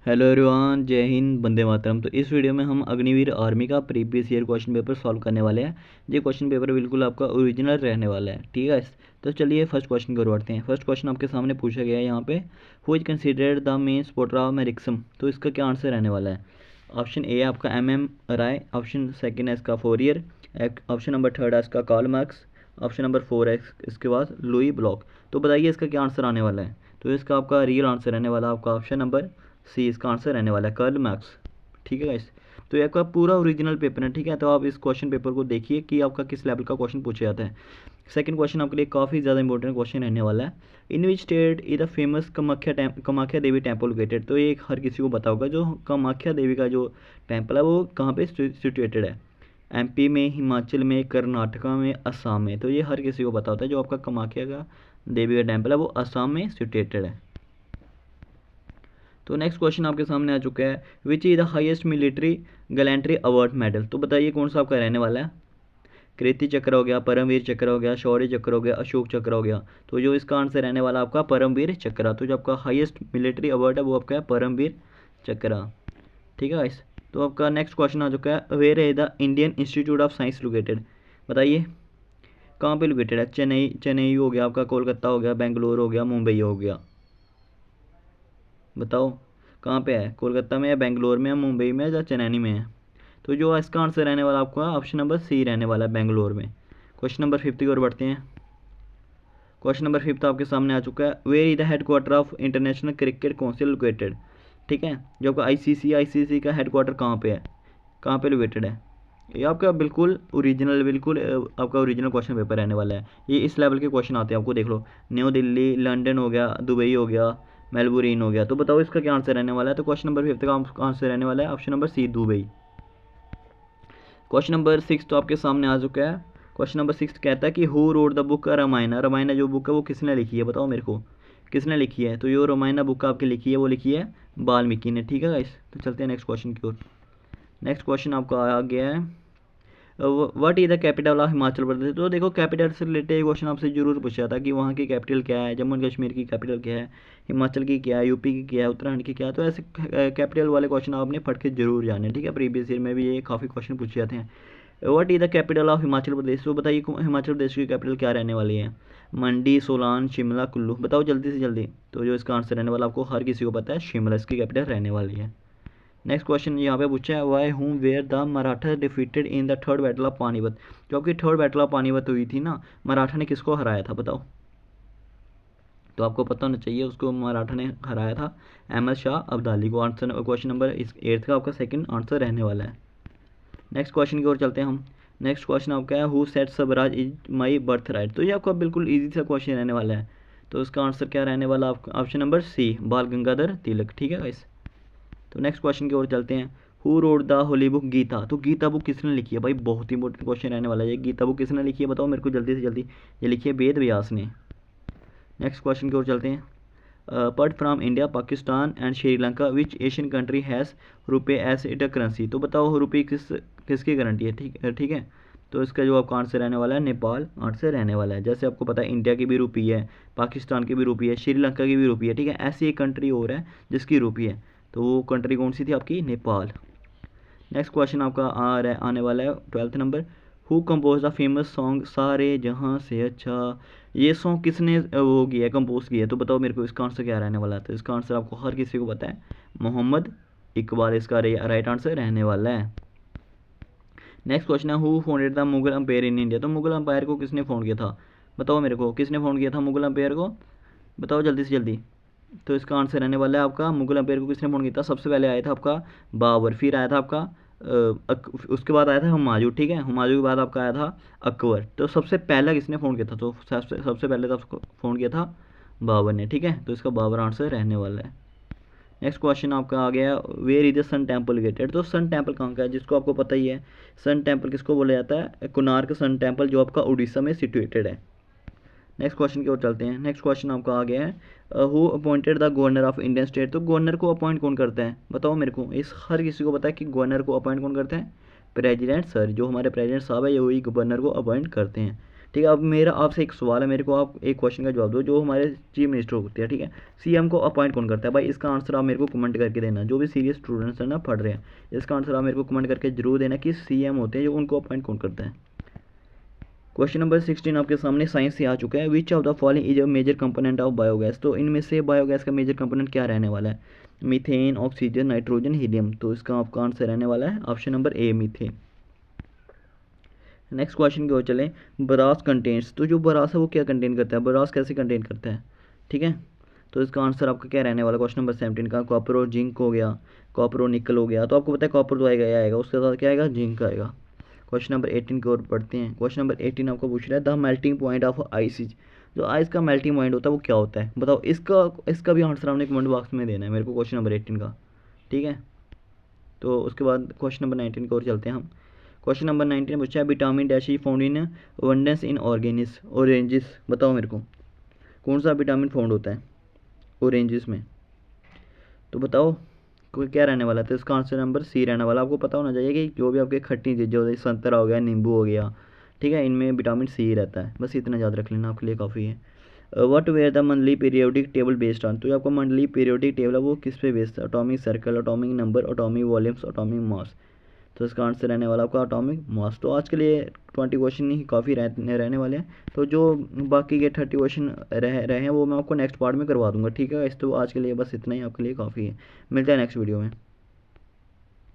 Hello everyone, जय हिंद, वंदे मातरम। तो इस वीडियो में हम अग्निवीर आर्मी का previous year question paper solve करने वाले हैं। ये क्वेश्चन पेपर बिल्कुल आपका ओरिजिनल रहने वाला है, ठीक है। तो चलिए फर्स्ट क्वेश्चन को बढ़ते हैं। फर्स्ट क्वेश्चन आपके सामने पूछा गया है यहाँ पे, who is considered the main supporter of Marxism. तो इसका क्या आंसर रहने वाला है? ऑप्शन ए आपका MM राय, ऑप्शन सेकेंड है इसका फोरियर, ऑप्शन नंबर थर्ड है इसका कार्ल मार्क्स, ऑप्शन नंबर 4 है इसके बाद लुई ब्लॉक। तो बताइए इसका क्या आंसर आने वाला है? तो इसका आपका रियल आंसर रहने वाला आपका ऑप्शन नंबर सी, इसका आंसर रहने वाला है कार्ल मार्क्स, ठीक है गाइस। तो ये आपका पूरा ओरिजिनल पेपर है, ठीक है। तो आप इस क्वेश्चन पेपर को देखिए कि आपका किस लेवल का क्वेश्चन पूछा जाता है। सेकंड क्वेश्चन आपके लिए काफ़ी ज़्यादा इंपॉर्टेंट क्वेश्चन रहने वाला है। In which state is the famous Kamakhya Devi temple located. तो ये हर किसी को पता होगा, जो कामाख्या देवी का जो टेम्पल है वो कहाँ पे सिचुएटेड है? MP में, हिमाचल में, कर्नाटका में, असम में। तो ये हर किसी को पता होता है, जो आपका कामाख्या का देवी का टेम्पल है वो असम में सिचुएटेड है। तो नेक्स्ट क्वेश्चन आपके सामने आ चुका है, which is the highest military gallantry award medal. तो बताइए कौन सा आपका रहने वाला है? कीर्ति चक्र हो गया, परमवीर चक्र हो गया, शौर्य चक्र हो गया, अशोक चक्र हो गया। तो जो इसका आंसर रहने वाला आपका परमवीर चक्र। तो जो आपका हाईएस्ट मिलिट्री अवार्ड है वो आपका है परमवीर चक्र, ठीक है गाइस। तो आपका नेक्स्ट क्वेश्चन आ चुका है, where is the Indian Institute of Science located. बताइए कहाँ पे लोकेटेड है? चेन्नई हो गया आपका, कोलकाता हो गया, बेंगलोर हो गया, मुंबई हो गया। बताओ कहाँ पे है? कोलकाता में है, बेंगलोर में है, मुंबई में है या चेन्नई में है? तो जो इसका आंसर रहने वाला आपका ऑप्शन नंबर सी रहने वाला है, बेंगलोर में। क्वेश्चन नंबर 5 की ओर बढ़ते हैं। क्वेश्चन नंबर 5 आपके सामने आ चुका है, where is the headquarter of International Cricket Council located. ठीक है, जो आपका ICC का हेडक्वार्टर कहाँ पे है, कहाँ पे लोकेटेड है? ये आपका बिल्कुल ओरिजिनल, बिल्कुल आपका ओरिजिनल क्वेश्चन पेपर रहने वाला है। ये इस लेवल के क्वेश्चन आते हैं आपको, देख लो। न्यू दिल्ली, लंदन हो गया, दुबई हो गया, मेलबोर्न हो गया। तो बताओ इसका क्या आंसर रहने वाला है? तो क्वेश्चन नंबर 5 का आंसर रहने वाला है option number C, Dubai. Question number 6 तो आपके सामने आ चुका है। क्वेश्चन नंबर 6 कहता है कि who wrote the book Ramayana. Ramayana जो बुक है वो किसने लिखी है? बताओ मेरे को, किसने लिखी है? तो जो रामायण बुक आपकी लिखी है वो लिखी है वाल्मीकि ने, ठीक है गाइस। तो चलते हैं नेक्स्ट क्वेश्चन की ओर। नेक्स्ट क्वेश्चन आपका आ गया है, what is the capital of Himachal Pradesh. तो देखो कैपिटल से रिलेटेड क्वेश्चन आपसे जरूर पूछा था कि वहाँ की कैपिटल क्या है, जम्मू एंड कश्मीर की कैपिटल क्या है, हिमाचल की क्या है, यूपी की क्या है, उत्तराखंड की क्या है। तो ऐसे कैपिटल वाले क्वेश्चन आपने पढ़ के जरूर जाने, ठीक है। प्रीवियस ईयर में भी ये काफ़ी क्वेश्चन पूछे जाते हैं। What is the capital of Himachal Pradesh. तो बताइए हिमाचल प्रदेश की कैपिटल क्या रहने वाली है? मंडी, सोलान, शिमला, कुल्लू। बताओ जल्दी से जल्दी। तो जो इसका आंसर रहने वाला आपको हर किसी को पता है, शिमला इसकी कैपिटल रहने वाली है। नेक्स्ट क्वेश्चन यहाँ पे पूछा है, why who were the Maratha defeated in the third battle of Panipat. जो आपकी थर्ड बैटल ऑफ पानीपत हुई थी ना, मराठा ने किसको हराया था? बताओ। तो आपको पता होना चाहिए, उसको मराठा ने हराया था अहमद शाह अब्दाली को। आंसर क्वेश्चन नंबर 8 का आपका सेकंड आंसर रहने वाला है। नेक्स्ट क्वेश्चन की ओर चलते हैं हम। नेक्स्ट क्वेश्चन आपका है, who set Swaraj is my birth right. तो ये आपका बिल्कुल ईजी सा क्वेश्चन रहने वाला है। तो इसका आंसर क्या रहने वाला आपका? ऑप्शन नंबर सी, बाल गंगाधर तिलक, ठीक है गाइस। तो नेक्स्ट क्वेश्चन की ओर चलते हैं, who wrote the holy book Gita. तो गीता बुक किसने लिखी है? भाई बहुत ही इंपॉर्टेंट क्वेश्चन रहने वाला है, ये गीता बुक किसने लिखी है? बताओ मेरे को जल्दी से जल्दी। ये लिखी है वेद व्यास ने। नेक्स्ट क्वेश्चन की ओर चलते हैं, apart from India, Pakistan and Sri Lanka which Asian country has रुपये एज इट करेंसी। तो बताओ रुपये किसकी गारंटी है? ठीक है। तो इसका जो आपका आंसर रहने वाला है, नेपाल आंसर रहने वाला है। जैसे आपको पता है इंडिया की भी रुपी है, पाकिस्तान की भी रुपी है, श्रीलंका की भी रुपी है, ठीक है। ऐसी एक कंट्री और है जिसकी रुपी है, तो वो कंट्री कौन सी थी आपकी? नेपाल। नेक्स्ट क्वेश्चन आपका आने वाला है 12th number, who compose the famous song सारे जहां से अच्छा। ये सॉन्ग किसने वो किया है, कंपोज किया है? तो बताओ मेरे को इसका आंसर क्या रहने वाला है? तो इसका आंसर आपको हर किसी को पता है, मोहम्मद इकबाल इसका राइट आंसर रहने वाला है। नेक्स्ट क्वेश्चन है, who founded the Mughal empire in India. तो मुगल अम्पायर को किसने फाउंड किया था? बताओ मेरे को, किसने फाउंड किया था मुगल अम्पायर को? बताओ जल्दी से जल्दी। तो इसका आंसर रहने वाला है आपका, मुगल अम्पायर को किसने फाउंड किया था? सबसे पहले आया था आपका बाबर, फिर आया था आपका उसके बाद आया था हुमायूं, ठीक है। हुमायूं के बाद आपका आया था अकबर। तो सबसे पहला किसने फाउंड किया था? तो सबसे पहले तो फाउंड किया था बाबर ने, ठीक है। तो इसका बाबर आंसर रहने वाला है। नेक्स्ट क्वेश्चन आपका आ गया, where is the sun temple located. तो सन टेम्पल कहाँ का है, जिसको आपको पता ही है। सन टेम्पल किसको बोला जाता है? कोणार्क सन टेम्पल, जो आपका उड़ीसा में सिचुएटेड है। नेक्स्ट क्वेश्चन की ओर चलते हैं। नेक्स्ट क्वेश्चन आपका आ गया है, who appointed the governor of Indian state. तो गवर्नर को अपॉइंट कौन करते हैं? बताओ मेरे को। इस हर किसी को पता है कि गवर्नर को अपॉइंट कौन करते हैं? प्रेसिडेंट सर, जो हमारे प्रेसिडेंट साहब है ये वही गवर्नर को अपॉइंट करते हैं। ठीक है। अब मेरा आपसे एक सवाल है, मेरे को आप एक क्वेश्चन का जवाब दो, जो हमारे चीफ मिनिस्टर होते हैं, ठीक है, सीएम को अपॉइंट कौन करता है भाई? इसका आंसर आप मेरे को कमेंट करके देना, जो भी सीरियस स्टूडेंट्स हैं ना पढ़ रहे हैं, इसका आंसर आप मेरे को कमेंट करके जरूर देना कि सीएम होते हैं जो उनको अपॉइंट कौन करता है। क्वेश्चन नंबर 16 आपके सामने साइंस से आ चुका है। Which of the following is a major component of biogas? तो इनमें से बायोगैस का मेजर कंपोनेंट क्या रहने वाला है? Methane, oxygen, nitrogen, helium. तो इसका आपका आंसर रहने वाला है option number A, methane. Next question की ओर चलें। बरास कंटेंट्स, तो जो बरास है वो क्या कंटेन करता है? बरास कैसे कंटेन करता है? ठीक है, तो इसका आंसर आपका क्या रहने वाला? क्वेश्चन नंबर 17 का कॉपर और जिंक हो गया, कॉपर और निकल हो गया। तो आपको पता है कॉपर तो आएगा ही आएगा, उसके साथ क्या आएगा? जिंक आएगा। क्वेश्चन नंबर 18 की ओर पढ़ते हैं। क्वेश्चन नंबर 18 आपको पूछ रहा है the melting point of ice is, जो आइस का मेल्टिंग पॉइंट होता है वो क्या होता है? बताओ, इसका भी आंसर आपने कमेंट बॉक्स में देना है मेरे को, क्वेश्चन नंबर 18 का। ठीक है, तो उसके बाद क्वेश्चन नंबर 19 की ओर चलते हैं हम। क्वेश्चन नंबर 19 पूछा है vitamin dash is found in abundance in organic oranges. बताओ मेरे को कौन सा विटामिन फाउंड होता है ऑरेंजेस में? तो बताओ कोई क्या रहने वाला था? इसका आंसर नंबर सी रहने वाला। आपको पता होना चाहिए कि जो भी आपके खट्टी चीज़ें होती है, संतरा हो गया, नींबू हो गया, ठीक है, इनमें विटामिन सी रहता है। बस इतना याद रख लेना, आपके लिए काफ़ी है। What were the monthly periodic table based on? तो जो आपका मंथली पीरियोडिक टेबल है वो किस पे बेस्ड है? Atomic circle, atomic number, atomic volumes, atomic mass. तो इसका आंसर रहने वाला आपका एटॉमिक मास। तो आज के लिए 20 क्वेश्चन ही काफ़ी रहने वाले हैं। तो जो बाकी के 30 क्वेश्चन रहे हैं वो मैं आपको नेक्स्ट पार्ट में करवा दूंगा। ठीक है, इस तो आज के लिए बस इतना ही आपके लिए काफ़ी है। मिलता है नेक्स्ट वीडियो में।